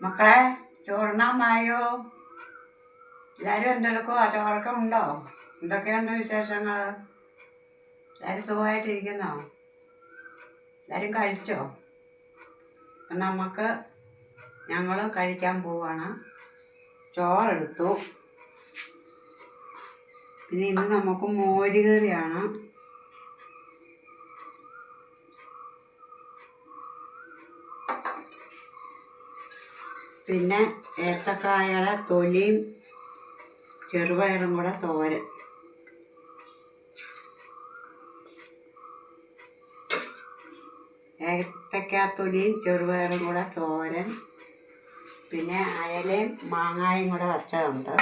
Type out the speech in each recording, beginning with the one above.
മക്കളെ ചോറിനാമായോ? എല്ലാവരും എന്തെടുക്കുമോ? ചോറൊക്കെ ഉണ്ടോ? എന്തൊക്കെയുണ്ട് വിശേഷങ്ങൾ? എല്ലാവരും സുഖമായിട്ടിരിക്കുന്നോ? എല്ലാവരും കഴിച്ചോ? നമുക്ക് ഞങ്ങൾ കഴിക്കാൻ പോവാണ്. ചോറെടുത്തു. പിന്നെ ഇന്ന് നമുക്ക് മോര് കറിയാണ്. പിന്നെ ഏത്തക്കായയുടെ തൊലിയും ചെറുപയറും കൂടെ തോരൻ. ഏത്തക്കാത്തൊലിയും ചെറുപയറും കൂടെ തോരൻ. പിന്നെ അയലയും മാങ്ങായും കൂടെ വച്ചതുണ്ട്.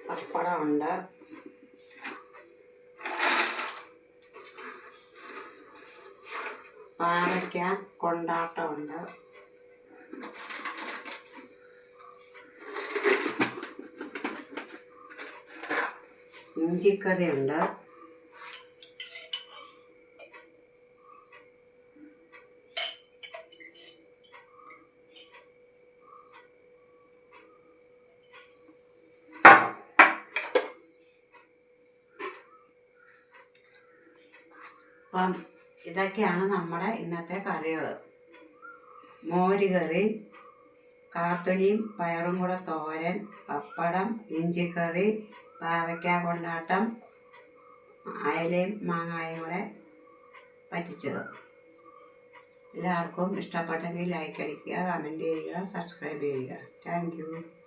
പപ്പടമുണ്ട്. പാവയ്ക്ക കൊണ്ടാട്ടമുണ്ട്. ഇഞ്ചിക്കറിയുണ്ട്. അപ്പം ഇതൊക്കെയാണ് നമ്മുടെ ഇന്നത്തെ കറികൾ. മോര് കറി, കാത്തൊലിയും പയറും കൂടെ തോരൻ, പപ്പടം, ഇഞ്ചിക്കറി, പാവയ്ക്ക കൊണ്ടാട്ടം, അയലയും മാങ്ങായും കൂടെ പറ്റിച്ചത്. എല്ലാവർക്കും ഇഷ്ടപ്പെട്ടെങ്കിൽ ലൈക്ക് അടിക്കുക, കമൻറ്റ് ചെയ്യുക, സബ്സ്ക്രൈബ് ചെയ്യുക. Thank you.